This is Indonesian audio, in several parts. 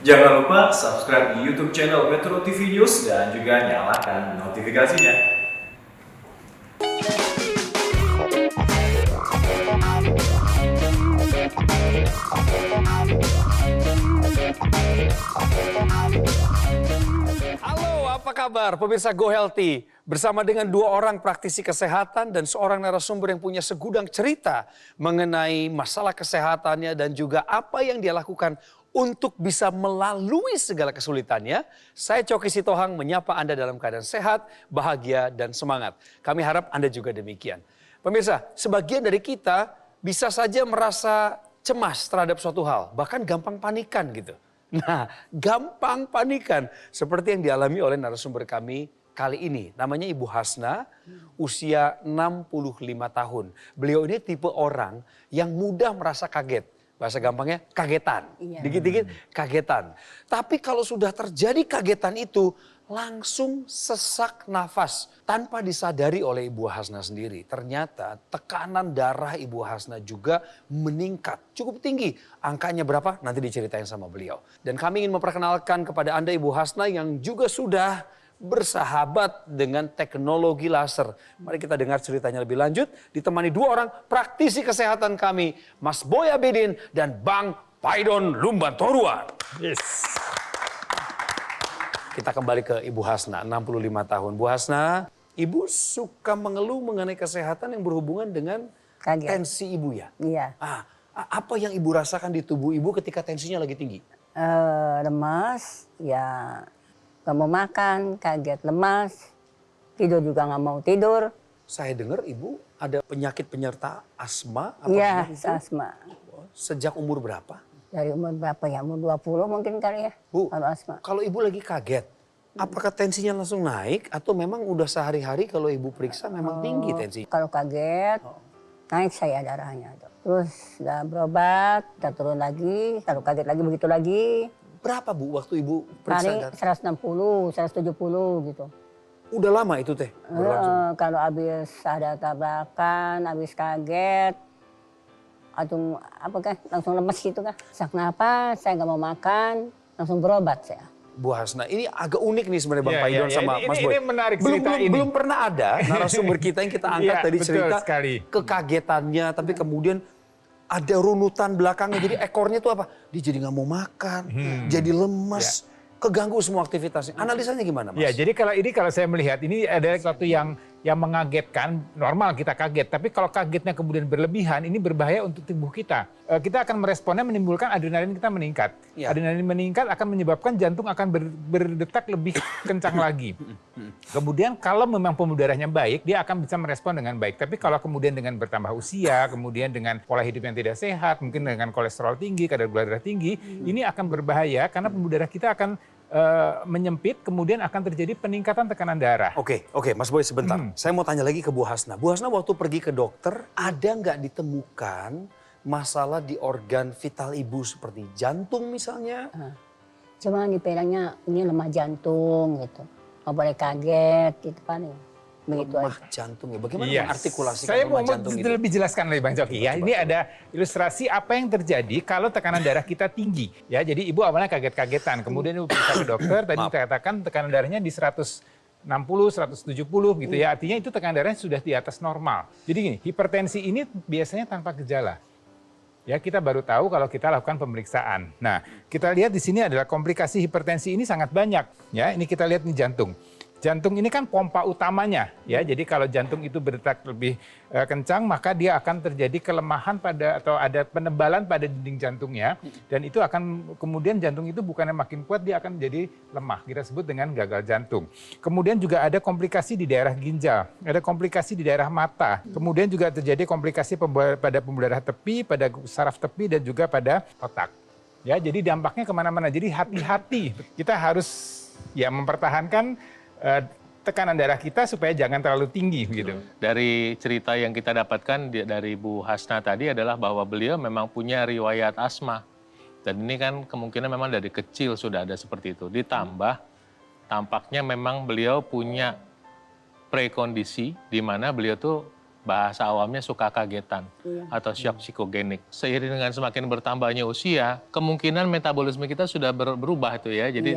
Jangan lupa subscribe di YouTube channel Metro TV News dan juga nyalakan notifikasinya. Halo, apa kabar pemirsa Go Healthy? Bersama dengan dua orang praktisi kesehatan dan seorang narasumber yang punya segudang cerita mengenai masalah kesehatannya dan juga apa yang dia lakukan untuk bisa melalui segala kesulitannya. Saya Coki Sitohang menyapa Anda dalam keadaan sehat, bahagia, dan semangat. Kami harap Anda juga demikian. Pemirsa, sebagian dari kita bisa saja merasa cemas terhadap suatu hal, bahkan gampang panikan gitu. Nah, gampang panikan seperti yang dialami oleh narasumber kami kali ini. Namanya Ibu Hasna, usia 65 tahun. Beliau ini tipe orang yang mudah merasa kaget. Bahasa gampangnya kagetan. Dikit-dikit kagetan. Tapi kalau sudah terjadi kagetan itu, langsung sesak nafas tanpa disadari oleh Ibu Hasna sendiri. Ternyata tekanan darah Ibu Hasna juga meningkat cukup tinggi. Angkanya berapa? Nanti diceritain sama beliau. Dan kami ingin memperkenalkan kepada Anda Ibu Hasna yang juga sudah bersahabat dengan teknologi laser. Mari kita dengar ceritanya lebih lanjut. Ditemani dua orang praktisi kesehatan kami, Mas Boy Abidin dan Bang Paidon Lumbantoruan. Yes. Kita kembali ke Ibu Hasna, 65 tahun. Bu Hasna, Ibu suka mengeluh mengenai kesehatan yang berhubungan dengan tensi Ibu ya? Iya. Apa yang Ibu rasakan di tubuh Ibu ketika tensinya lagi tinggi? Lemas, ya gak mau makan, kaget lemas, tidur juga gak mau tidur. Saya dengar Ibu ada penyakit penyerta asma? Iya, penyakit itu? asma. Sejak umur berapa? Dari umur berapa ya? Umur 20 mungkin kali ya, Bu, kalau asma. kalau Ibu lagi kaget, apakah tensinya langsung naik atau memang udah sehari-hari kalau Ibu periksa memang tinggi tensi? Kalau kaget, naik saya darahnya. Terus udah berobat, udah turun lagi, kalau kaget lagi begitu lagi. Berapa Bu waktu Ibu Paling periksa? 160, 170 gitu. Udah lama itu teh berlangsung? Kalau habis ada tabrakan, habis kaget, atau apa kan, langsung lemes gitu kan. Sesak napas, saya nggak mau makan, langsung berobat saya. Bu Hasna, ini agak unik nih sebenarnya Bang Ya, Paidon ya, sama ini- Mas ini Boy. menarik belum, cerita belum, ini. belum pernah ada narasumber kita yang kita angkat Iya, tadi betul cerita sekali. kekagetannya, tapi kemudian ada runutan belakangnya. Jadi ekornya tuh apa? Dia jadi nggak mau makan, jadi lemes, keganggu semua aktivitasnya. Analisanya gimana Mas? Ya, jadi kalau saya melihat ini ada sesuatu yang mengagetkan, normal kita kaget. Tapi kalau kagetnya kemudian berlebihan, ini berbahaya untuk tubuh kita. Kita akan meresponnya menimbulkan adrenalin kita meningkat. Ya. Adrenalin meningkat akan menyebabkan jantung akan berdetak lebih kencang lagi. Kemudian kalau memang pembuluh darahnya baik, dia akan bisa merespon dengan baik. Tapi kalau kemudian dengan bertambah usia, kemudian dengan pola hidup yang tidak sehat, mungkin dengan kolesterol tinggi, kadar gula darah tinggi, ini akan berbahaya karena pembuluh darah kita akan menyempit, kemudian akan terjadi peningkatan tekanan darah. Oke, Mas Boy sebentar. Saya mau tanya lagi ke Bu Hasna. Bu Hasna waktu pergi ke dokter, ada nggak ditemukan masalah di organ vital Ibu seperti jantung misalnya? Cuma dipilangnya ini lemah jantung gitu. Nggak boleh kaget gitu paling. Begitu Lemah aja. jantung ya. Bagaimana Iya. mengartikulasikan Saya mau lemah jantung itu? lebih jelaskan lagi Bang Coki ya. Coba, Ini ada ilustrasi apa yang terjadi kalau tekanan darah kita tinggi. Ya, jadi Ibu awalnya kaget-kagetan, kemudian Ibu periksa ke dokter, tadi dikatakan tekanan darahnya di 160, 170 gitu ya. Artinya itu tekanan darahnya sudah di atas normal. Jadi gini, hipertensi ini biasanya tanpa gejala. Ya, kita baru tahu kalau kita lakukan pemeriksaan. Nah, kita lihat di sini adalah komplikasi hipertensi ini sangat banyak. Ya, ini kita lihat nih jantung. Jantung ini kan pompa utamanya, ya. Jadi kalau jantung itu berdetak lebih kencang, maka dia akan terjadi kelemahan atau ada penebalan pada dinding jantungnya, dan itu akan kemudian jantung itu bukannya makin kuat, dia akan jadi lemah. Kita sebut dengan gagal jantung. Kemudian juga ada komplikasi di daerah ginjal, ada komplikasi di daerah mata. Kemudian juga terjadi komplikasi pada pembuluh darah tepi, pada saraf tepi, dan juga pada otak. Ya, jadi dampaknya kemana-mana. Jadi hati-hati, kita harus ya mempertahankan tekanan darah kita supaya jangan terlalu tinggi gitu. Dari cerita yang kita dapatkan dari Bu Hasna tadi adalah bahwa beliau memang punya riwayat asma. Dan ini kan kemungkinan memang dari kecil sudah ada seperti itu. Ditambah tampaknya memang beliau punya prekondisi di mana beliau tuh bahasa awamnya suka kagetan atau shock psikogenik. Seiring dengan semakin bertambahnya usia, kemungkinan metabolisme kita sudah berubah tuh ya. Jadi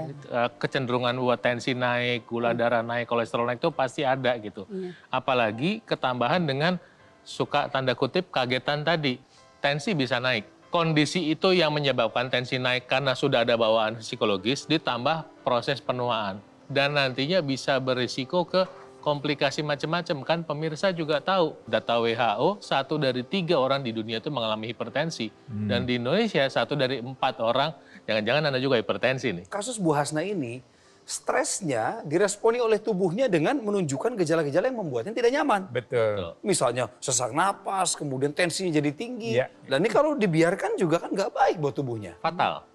kecenderungan buat tensi naik, gula darah naik, kolesterol naik itu pasti ada gitu. Apalagi ketambahan dengan suka tanda kutip kagetan tadi, tensi bisa naik. Kondisi itu yang menyebabkan tensi naik karena sudah ada bawaan psikologis ditambah proses penuaan. Dan nantinya bisa berisiko ke komplikasi macam-macam. Kan pemirsa juga tahu, data WHO 1 dari 3 orang di dunia itu mengalami hipertensi. Dan di Indonesia 1 dari 4 orang, jangan-jangan Anda juga hipertensi nih. Kasus Bu Hasna ini, stresnya diresponi oleh tubuhnya dengan menunjukkan gejala-gejala yang membuatnya tidak nyaman. Betul. Misalnya sesak napas, kemudian tensinya jadi tinggi. Iya. Dan ini kalau dibiarkan juga kan nggak baik buat tubuhnya. Fatal.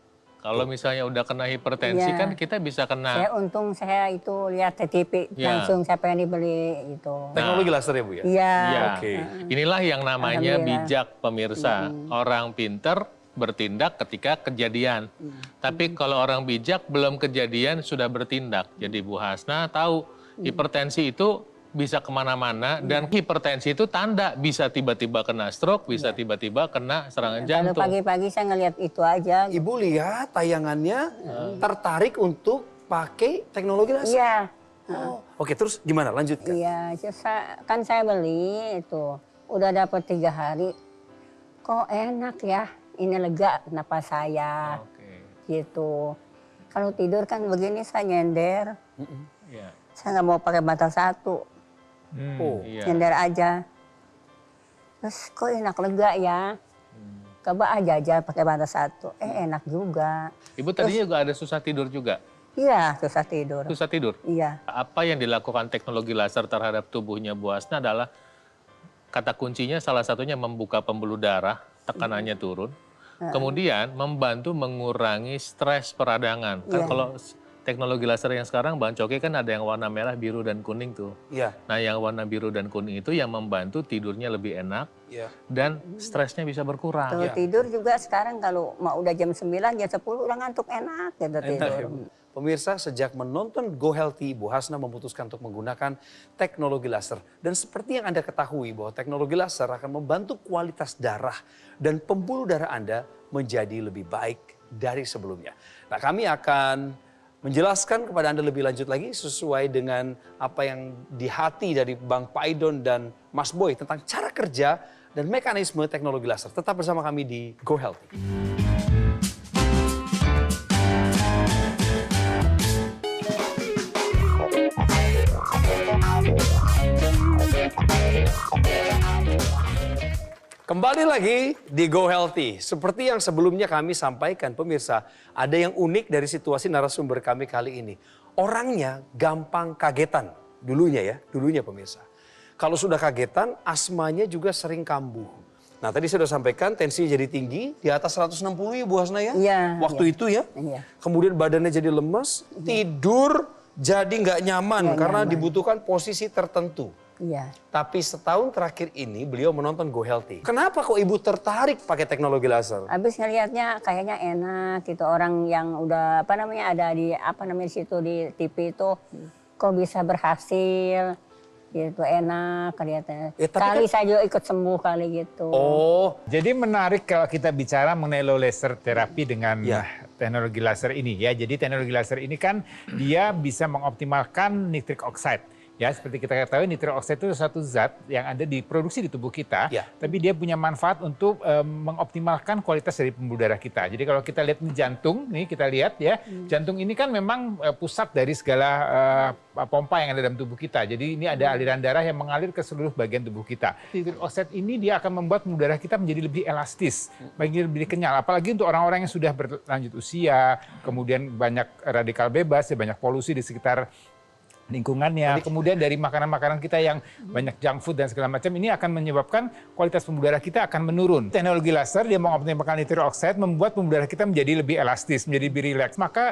Kalau misalnya udah kena hipertensi Iya. kan kita bisa kena Saya untung saya itu lihat di TV Ya. langsung saya pengen dibeli itu. Teknologi laser ya Bu ya? Iya. Ya, Oke. inilah yang namanya Alhamdulillah. bijak pemirsa. Orang pinter bertindak ketika kejadian. Tapi kalau orang bijak belum kejadian sudah bertindak. Jadi Bu Hasna tahu hipertensi itu bisa kemana-mana dan hipertensi itu tanda bisa tiba-tiba kena stroke, bisa tiba-tiba kena serangan Kalau jantung. pagi-pagi saya ngelihat itu aja. Ibu lihat tayangannya tertarik untuk pakai teknologi laser. Iya. Oh. Oke, terus gimana? Lanjutkan. Iya, kan saya beli itu. Udah dapat 3 hari. Kok enak ya? Ini lega napas saya. Oke. Gitu. Kalau tidur kan begini saya nyender. Iya. Saya nggak mau pakai mata satu. Oh. Iya. Nyender aja. Terus kok enak lega ya? Coba aja pakai mata satu. Enak juga. Ibu tadinya juga ada susah tidur juga. Iya, susah tidur. Susah tidur. Iya. Apa yang dilakukan teknologi laser terhadap tubuhnya Bu Hasna adalah kata kuncinya salah satunya membuka pembuluh darah, tekanannya turun. Kemudian membantu mengurangi stres peradangan. Kan Iya. kalau teknologi laser yang sekarang Bang Coki kan ada yang warna merah, biru, dan kuning tuh. Iya. Nah yang warna biru dan kuning itu yang membantu tidurnya lebih enak Iya. dan stresnya bisa berkurang. Kalau tidur juga sekarang kalau mau udah jam 9, jam 10 udah ngantuk enak gitu tidur. Pemirsa, sejak menonton Go Healthy, Bu Hasna memutuskan untuk menggunakan teknologi laser. Dan seperti yang Anda ketahui bahwa teknologi laser akan membantu kualitas darah dan pembuluh darah Anda menjadi lebih baik dari sebelumnya. Nah, kami akan menjelaskan kepada Anda lebih lanjut lagi sesuai dengan apa yang di hati dari Bang Paidon dan Mas Boy tentang cara kerja dan mekanisme teknologi laser. Tetap bersama kami di Go Healthy. Kembali lagi di Go Healthy. Seperti yang sebelumnya kami sampaikan pemirsa, ada yang unik dari situasi narasumber kami kali ini. Orangnya gampang kagetan, dulunya pemirsa. Kalau sudah kagetan, asmanya juga sering kambuh. Nah tadi saya sudah sampaikan tensinya jadi tinggi, di atas 160 ya Bu Hasna ya? Iya, Waktu iya. itu ya? Iya. Kemudian badannya jadi lemes, tidur jadi nggak nyaman Nggak karena nyaman. dibutuhkan posisi tertentu. Iya. Tapi setahun terakhir ini beliau menonton Go Healthy. Kenapa kok ibu tertarik pakai teknologi laser? Habis ngelihatnya kayaknya enak gitu, orang yang udah ada di situ di TV itu kok bisa berhasil gitu, enak kelihatannya. Ya, tapi Kali saya juga ikut sembuh kali gitu. Oh, Jadi menarik kalau kita bicara mengenai low laser terapi dengan Ya. teknologi laser ini ya. Jadi teknologi laser ini kan dia bisa mengoptimalkan nitric oxide. Ya, seperti kita ketahui nitric oxide itu satu zat yang ada diproduksi di tubuh kita, Ya. tapi dia punya manfaat untuk mengoptimalkan kualitas dari pembuluh darah kita. Jadi kalau kita lihat ini jantung, nih kita lihat ya, jantung ini kan memang pusat dari segala pompa yang ada dalam tubuh kita. Jadi ini ada aliran darah yang mengalir ke seluruh bagian tubuh kita. Nitric oxide ini dia akan membuat pembuluh darah kita menjadi lebih elastis, menjadi lebih kenyal. Apalagi untuk orang-orang yang sudah berlanjut usia, kemudian banyak radikal bebas, ya, banyak polusi di sekitar lingkungannya. Kemudian dari makanan-makanan kita yang banyak junk food dan segala macam, ini akan menyebabkan kualitas pembuluh darah kita akan menurun. Teknologi laser dia mengoptimalkan nitric oxide, membuat pembuluh darah kita menjadi lebih elastis, menjadi lebih rileks. Maka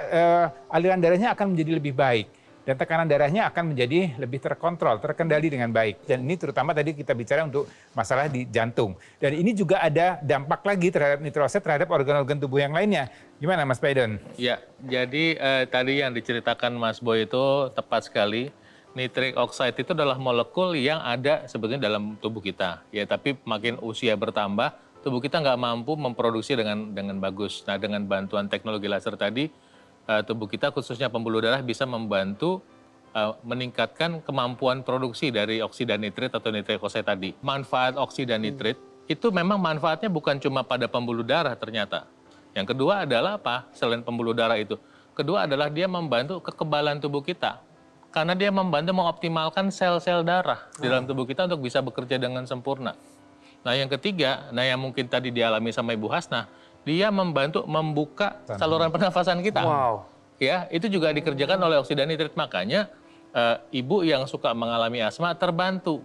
aliran darahnya akan menjadi lebih baik. Dan tekanan darahnya akan menjadi lebih terkontrol, terkendali dengan baik. Dan ini terutama tadi kita bicara untuk masalah di jantung. Dan ini juga ada dampak lagi terhadap nitric oxide terhadap organ-organ tubuh yang lainnya. Gimana Mas Paidon? Ya, jadi tadi yang diceritakan Mas Boy itu tepat sekali. Nitric oxide itu adalah molekul yang ada sebetulnya dalam tubuh kita. Ya, tapi makin usia bertambah, tubuh kita nggak mampu memproduksi dengan bagus. Nah, dengan bantuan teknologi laser tadi, tubuh kita khususnya pembuluh darah bisa membantu meningkatkan kemampuan produksi dari oksida nitrit atau nitric oxide tadi. Manfaat oksida nitrit itu memang manfaatnya bukan cuma pada pembuluh darah ternyata. Yang kedua adalah apa? Selain pembuluh darah itu. Kedua adalah dia membantu kekebalan tubuh kita. Karena dia membantu mengoptimalkan sel-sel darah di dalam tubuh kita untuk bisa bekerja dengan sempurna. Nah, yang ketiga, yang mungkin tadi dialami sama Ibu Hasnah, dia membantu membuka saluran pernafasan kita. Wow. Ya, itu juga dikerjakan oleh oksida nitrit. Makanya ibu yang suka mengalami asma terbantu.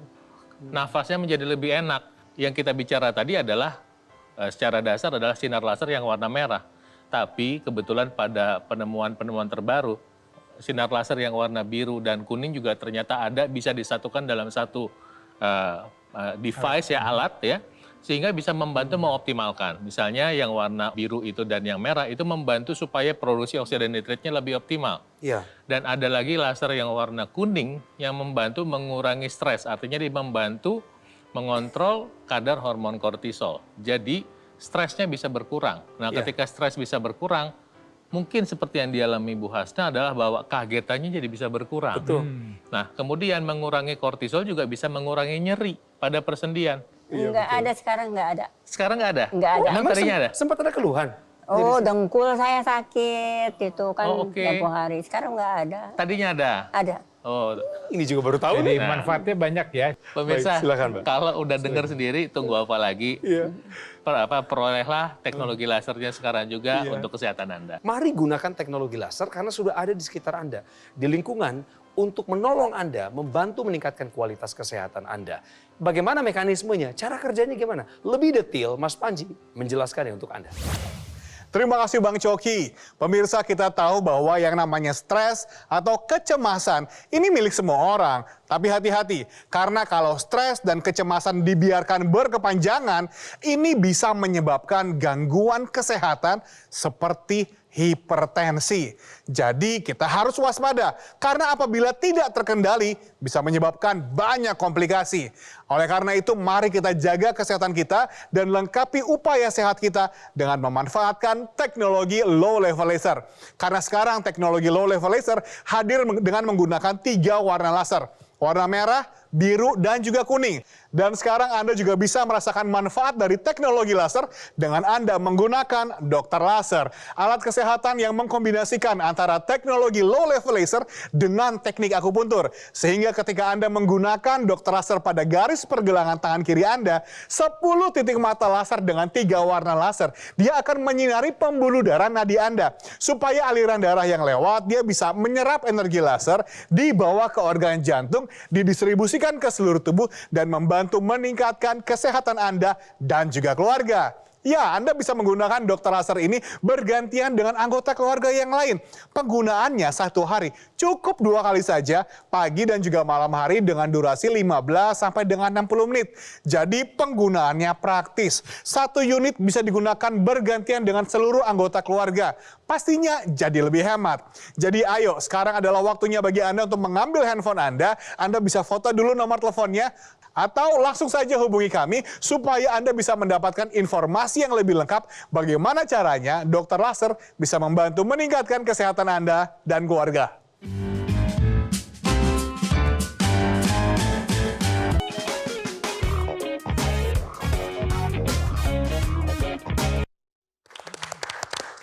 Nafasnya menjadi lebih enak. Yang kita bicara tadi adalah secara dasar adalah sinar laser yang warna merah. Tapi kebetulan pada penemuan-penemuan terbaru, sinar laser yang warna biru dan kuning juga ternyata bisa disatukan dalam satu device alat ya, sehingga bisa membantu mengoptimalkan. Misalnya yang warna biru itu dan yang merah itu membantu supaya produksi oksida nitritnya lebih optimal. Iya. Dan ada lagi laser yang warna kuning yang membantu mengurangi stres, artinya dia membantu mengontrol kadar hormon kortisol. Jadi stresnya bisa berkurang. Nah, ketika stres bisa berkurang, mungkin seperti yang dialami Bu Hasnah adalah bahwa kagetannya jadi bisa berkurang. Betul. Nah, kemudian mengurangi kortisol juga bisa mengurangi nyeri pada persendian. Enggak ada sekarang, enggak ada. Sekarang nggak ada? Nggak ada. Emang tadinya ada? Sempat ada keluhan? Oh, dengkul saya sakit gitu kan Oh, oke. tempo hari. Sekarang enggak ada. Tadinya ada? Ada. Oh, Ini juga baru tahu Jadi nih. manfaatnya banyak ya. pemirsa, Baik, silakan, Mbak. kalau udah dengar sendiri, tunggu apa lagi? Iya. Perolehlah teknologi lasernya sekarang juga untuk kesehatan Anda. Mari gunakan teknologi laser karena sudah ada di sekitar Anda, di lingkungan untuk menolong Anda, membantu meningkatkan kualitas kesehatan Anda. Bagaimana mekanismenya, cara kerjanya gimana? Lebih detail Mas Panji menjelaskannya untuk Anda. Terima kasih Bang Coki. Pemirsa, kita tahu bahwa yang namanya stres atau kecemasan ini milik semua orang. Tapi hati-hati, karena kalau stres dan kecemasan dibiarkan berkepanjangan, ini bisa menyebabkan gangguan kesehatan seperti hipertensi. Jadi kita harus waspada, karena apabila tidak terkendali bisa menyebabkan banyak komplikasi. Oleh karena itu, mari kita jaga kesehatan kita dan lengkapi upaya sehat kita dengan memanfaatkan teknologi low level laser. Karena sekarang teknologi low level laser hadir dengan menggunakan 3 warna laser. Warna merah, biru, dan juga kuning. Dan sekarang Anda juga bisa merasakan manfaat dari teknologi laser dengan Anda menggunakan dokter laser. Alat kesehatan yang mengkombinasikan antara teknologi low level laser dengan teknik akupuntur. Sehingga ketika Anda menggunakan dokter laser pada garis pergelangan tangan kiri Anda, 10 titik mata laser dengan 3 warna laser, dia akan menyinari pembuluh darah nadi Anda. Supaya aliran darah yang lewat, dia bisa menyerap energi laser, dibawa ke organ jantung, didistribusikan ke seluruh tubuh, dan membantu meningkatkan kesehatan Anda dan juga keluarga. Ya, Anda bisa menggunakan dokter laser ini bergantian dengan anggota keluarga yang lain. Penggunaannya 1 hari cukup 2 kali saja, pagi dan juga malam hari dengan durasi 15 sampai dengan 60 menit. Jadi penggunaannya praktis. 1 unit bisa digunakan bergantian dengan seluruh anggota keluarga. Pastinya jadi lebih hemat. Jadi ayo, sekarang adalah waktunya bagi Anda untuk mengambil handphone Anda. Anda bisa foto dulu nomor teleponnya, atau langsung saja hubungi kami supaya Anda bisa mendapatkan informasi yang lebih lengkap bagaimana caranya dokter laser bisa membantu meningkatkan kesehatan Anda dan keluarga.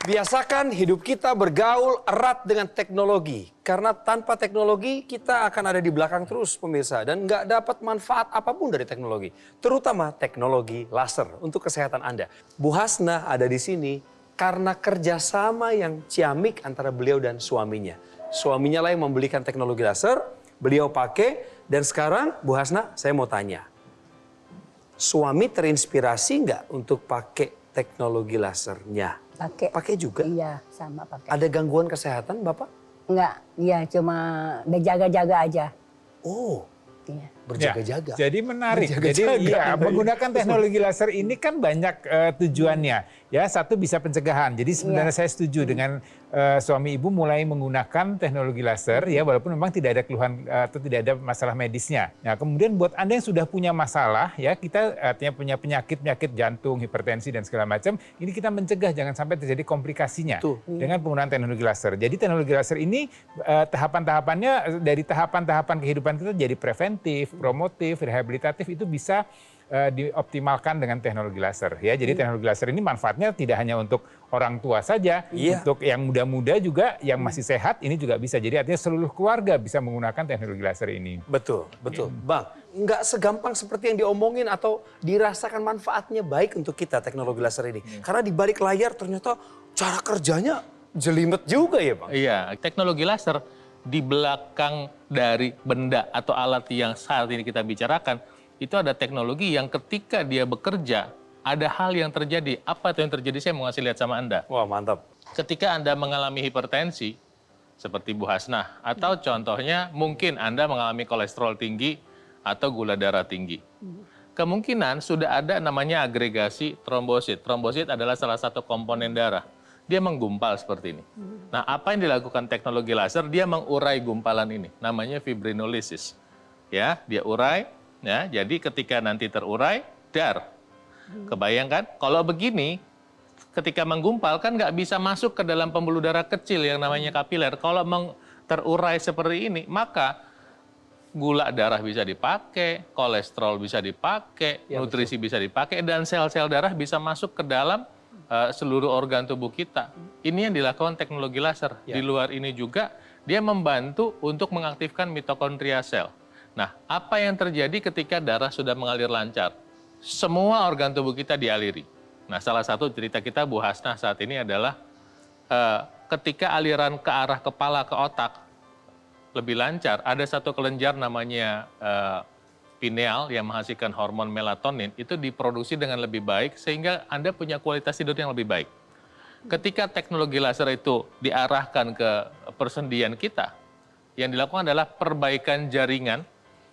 Biasakan hidup kita bergaul erat dengan teknologi. Karena tanpa teknologi kita akan ada di belakang terus pemirsa. Dan nggak dapat manfaat apapun dari teknologi. Terutama teknologi laser untuk kesehatan Anda. Bu Hasnah ada di sini karena kerjasama yang ciamik antara beliau dan suaminya. Suaminya lah yang membelikan teknologi laser, beliau pakai. Dan sekarang Bu Hasnah saya mau tanya. Suami terinspirasi nggak untuk pakai teknologi lasernya? Pakai juga? Iya, sama pakai. Ada gangguan kesehatan, Bapak? Enggak, iya cuma berjaga-jaga aja. Oh, Iya. berjaga-jaga. Ya, jadi menarik. Berjaga-jaga. Jadi ya menggunakan teknologi laser ini kan banyak tujuannya. Ya, satu bisa pencegahan. Jadi sebenarnya saya setuju dengan suami ibu mulai menggunakan teknologi laser ya, walaupun memang tidak ada keluhan atau tidak ada masalah medisnya. Nah, kemudian buat Anda yang sudah punya masalah ya, kita artinya punya penyakit jantung, hipertensi dan segala macam, ini kita mencegah jangan sampai terjadi komplikasinya dengan penggunaan teknologi laser. Jadi teknologi laser ini tahapan-tahapannya dari tahapan-tahapan kehidupan kita jadi preventif, promotif, rehabilitatif itu bisa dioptimalkan dengan teknologi laser ya. Jadi teknologi laser ini manfaatnya tidak hanya untuk orang tua saja, untuk yang muda-muda juga, yang masih sehat ini juga bisa. Jadi artinya seluruh keluarga bisa menggunakan teknologi laser ini. Betul. Bang, nggak segampang seperti yang diomongin atau dirasakan manfaatnya baik untuk kita teknologi laser ini. Karena di balik layar ternyata cara kerjanya jelimet juga ya Bang? Iya, teknologi laser di belakang dari benda atau alat yang saat ini kita bicarakan, itu ada teknologi yang ketika dia bekerja, ada hal yang terjadi. Apa itu yang terjadi? Saya mau ngasih lihat sama Anda. Wah mantap. Ketika Anda mengalami hipertensi, seperti Bu Hasnah, atau contohnya mungkin Anda mengalami kolesterol tinggi atau gula darah tinggi. Kemungkinan sudah ada namanya agregasi trombosit. Trombosit adalah salah satu komponen darah. Dia menggumpal seperti ini. Nah, apa yang dilakukan teknologi laser? Dia mengurai gumpalan ini. Namanya fibrinolisis. Ya, dia urai. Ya, jadi ketika nanti terurai, dar. Kebayangkan? Kalau begini, ketika menggumpal kan nggak bisa masuk ke dalam pembuluh darah kecil yang namanya kapiler. Kalau terurai seperti ini, maka gula darah bisa dipakai, kolesterol bisa dipakai, nutrisi bisa dipakai, dan sel-sel darah bisa masuk ke dalam seluruh organ tubuh kita. Ini yang dilakukan teknologi laser. Di luar ini juga, dia membantu untuk mengaktifkan mitokondria sel. Nah, apa yang terjadi ketika darah sudah mengalir lancar? Semua organ tubuh kita dialiri. Nah, salah satu cerita kita Bu Hasnah saat ini adalah ketika aliran ke arah kepala ke otak lebih lancar, ada satu kelenjar namanya pineal yang menghasilkan hormon melatonin, itu diproduksi dengan lebih baik sehingga Anda punya kualitas tidur yang lebih baik. Ketika teknologi laser itu diarahkan ke persendian kita, yang dilakukan adalah perbaikan jaringan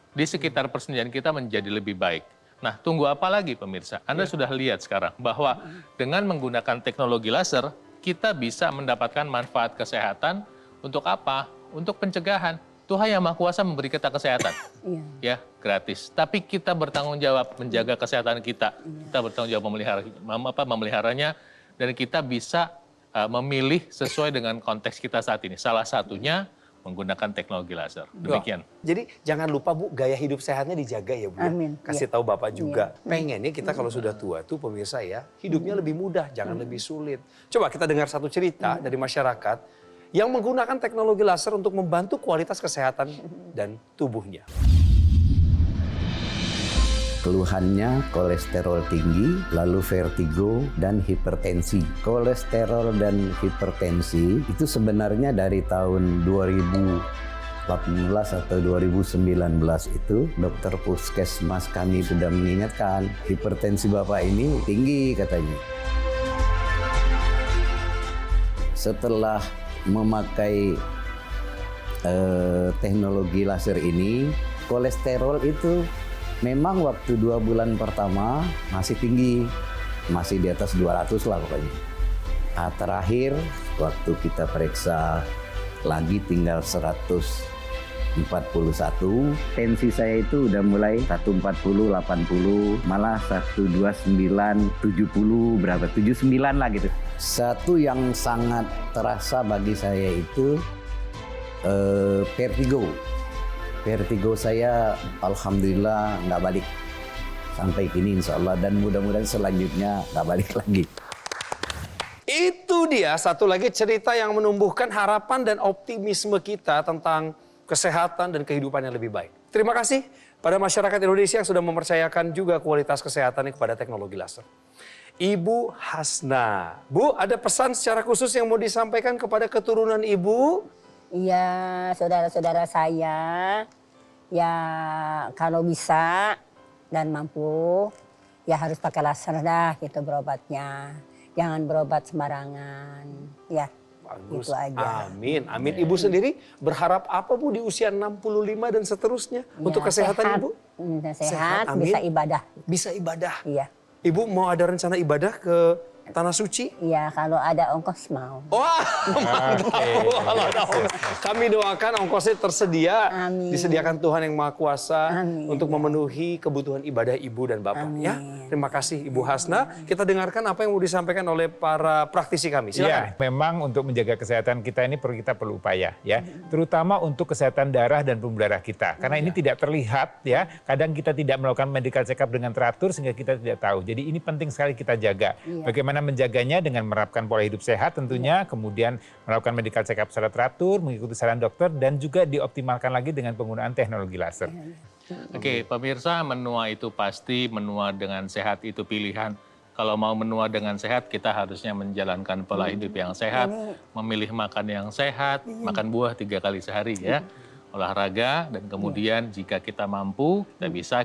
di sekitar persendian kita menjadi lebih baik. Nah, tunggu apa lagi pemirsa? Anda sudah lihat sekarang bahwa dengan menggunakan teknologi laser, kita bisa mendapatkan manfaat kesehatan untuk apa? Untuk pencegahan. Tuhan Yang Maha Kuasa memberi kita kesehatan. Ya, gratis. Tapi kita bertanggung jawab menjaga kesehatan kita. Kita bertanggung jawab memeliharanya, dan kita bisa memilih sesuai dengan konteks kita saat ini. Salah satunya menggunakan teknologi laser. Demikian. Jadi jangan lupa Bu, gaya hidup sehatnya dijaga ya Bu. Amin. Kasih tahu Bapak juga. Pengennya kita kalau sudah tua tuh pemirsa ya, hidupnya lebih mudah, jangan lebih sulit. Coba kita dengar satu cerita dari masyarakat yang menggunakan teknologi laser untuk membantu kualitas kesehatan dan tubuhnya. Keluhannya kolesterol tinggi, lalu vertigo dan hipertensi. Kolesterol dan hipertensi itu sebenarnya dari tahun 2018 atau 2019 itu dokter puskesmas kami sudah mengingatkan hipertensi Bapak ini tinggi katanya. Setelah memakai teknologi laser ini, kolesterol itu memang waktu 2 bulan pertama masih tinggi, masih di atas 200 lah pokoknya. Nah, terakhir waktu kita periksa lagi tinggal 141, tensi saya itu udah mulai 140, 80, malah 129, 70, berapa, 79 lah gitu. Satu yang sangat terasa bagi saya itu vertigo. Vertigo saya alhamdulillah nggak balik sampai kini insya Allah, dan mudah-mudahan selanjutnya nggak balik lagi. Itu dia satu lagi cerita yang menumbuhkan harapan dan optimisme kita tentang kesehatan dan kehidupan yang lebih baik. Terima kasih pada masyarakat Indonesia yang sudah mempercayakan juga kualitas kesehatan kepada teknologi laser. Ibu Hasnah. Bu, ada pesan secara khusus yang mau disampaikan kepada keturunan Ibu? Iya, saudara-saudara saya, ya kalau bisa dan mampu, ya harus pakai laser dah gitu berobatnya. Jangan berobat sembarangan, ya. Bagus. Itu aja. Amin. Amin. Ibu sendiri berharap apa Bu di usia 65 dan seterusnya untuk kesehatan sehat. Ibu? Sehat, amin. bisa ibadah. Bisa ibadah. Iya. Ibu mau ada rencana ibadah ke Tanah Suci? Iya, kalau ada ongkos mau. Wah, mantap. Kalau ada ongkos. Kami doakan ongkosnya tersedia, Amin. disediakan Tuhan yang Maha Kuasa Amin. untuk memenuhi kebutuhan ibadah Ibu dan Bapak. Amin. Ya, terima kasih Ibu Hasna. Kita dengarkan apa yang mau disampaikan oleh para praktisi kami. Silakan. Ya, memang untuk menjaga kesehatan kita ini kita perlu upaya ya, terutama untuk kesehatan darah dan pembuluh darah kita. Karena ini tidak terlihat ya, kadang kita tidak melakukan medical check up dengan teratur sehingga kita tidak tahu. Jadi ini penting sekali kita jaga. Bagaimana menjaganya dengan menerapkan pola hidup sehat tentunya, kemudian melakukan medical check up secara teratur, mengikuti saran dokter dan juga dioptimalkan lagi dengan penggunaan teknologi laser. Oke, pemirsa, menua itu pasti, menua dengan sehat itu pilihan. Kalau mau menua dengan sehat, kita harusnya menjalankan pola hidup yang sehat, memilih makan yang sehat, makan buah 3 kali sehari ya, olahraga, dan kemudian jika kita mampu,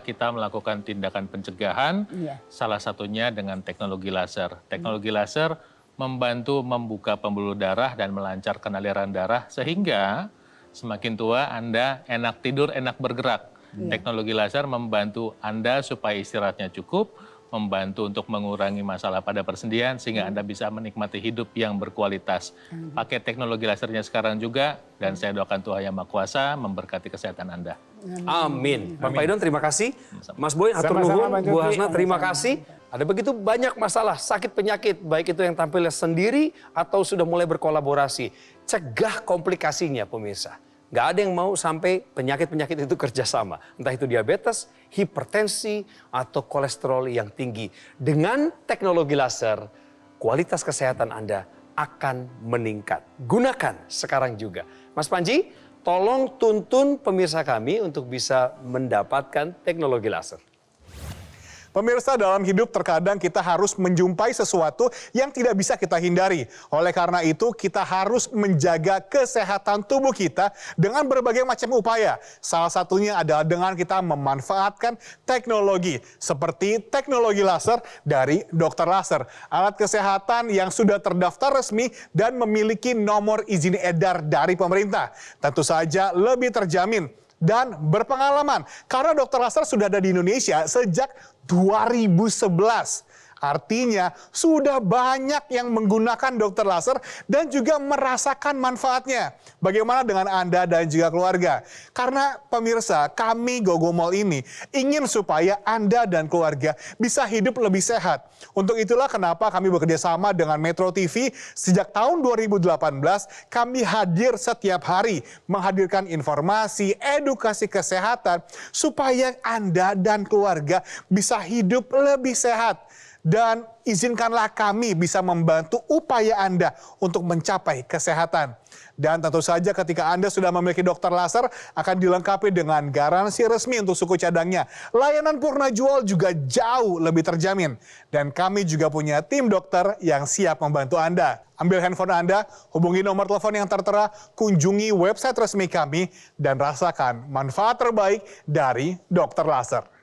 kita melakukan tindakan pencegahan, salah satunya dengan teknologi laser. Teknologi laser membantu membuka pembuluh darah dan melancarkan aliran darah, sehingga semakin tua Anda enak tidur, enak bergerak. Teknologi laser membantu Anda supaya istirahatnya cukup, membantu untuk mengurangi masalah pada persendian sehingga Anda bisa menikmati hidup yang berkualitas. Pakai teknologi lasernya sekarang juga, dan saya doakan Tuhan Yang Maha Kuasa memberkati kesehatan Anda. Amin. Pak Idon, terima kasih. Mas Boy, hatur Sama-sama, nuhun. Bang Bu Joki. Hasna, terima kasih. Ada begitu banyak masalah, sakit penyakit, baik itu yang tampil sendiri atau sudah mulai berkolaborasi. Cegah komplikasinya, pemirsa. Nggak ada yang mau sampai penyakit-penyakit itu kerjasama. Entah itu diabetes, hipertensi, atau kolesterol yang tinggi. Dengan teknologi laser, kualitas kesehatan Anda akan meningkat. Gunakan sekarang juga. Mas Panji, tolong tuntun pemirsa kami untuk bisa mendapatkan teknologi laser. Pemirsa, dalam hidup terkadang kita harus menjumpai sesuatu yang tidak bisa kita hindari. Oleh karena itu, kita harus menjaga kesehatan tubuh kita dengan berbagai macam upaya. Salah satunya adalah dengan kita memanfaatkan teknologi, seperti teknologi laser dari Dokter Laser. Alat kesehatan yang sudah terdaftar resmi dan memiliki nomor izin edar dari pemerintah. Tentu saja lebih terjamin dan berpengalaman karena Dokter Laser sudah ada di Indonesia sejak 2011. Artinya sudah banyak yang menggunakan Dokter Laser dan juga merasakan manfaatnya. Bagaimana dengan Anda dan juga keluarga? Karena pemirsa, kami Gogomall ini ingin supaya Anda dan keluarga bisa hidup lebih sehat. Untuk itulah kenapa kami bekerja sama dengan Metro TV. Sejak tahun 2018 kami hadir setiap hari menghadirkan informasi, edukasi kesehatan supaya Anda dan keluarga bisa hidup lebih sehat. Dan izinkanlah kami bisa membantu upaya Anda untuk mencapai kesehatan. Dan tentu saja ketika Anda sudah memiliki Dokter Laser akan dilengkapi dengan garansi resmi untuk suku cadangnya. Layanan purna jual juga jauh lebih terjamin. Dan kami juga punya tim dokter yang siap membantu Anda. Ambil handphone Anda, hubungi nomor telepon yang tertera, kunjungi website resmi kami, dan rasakan manfaat terbaik dari Dokter Laser.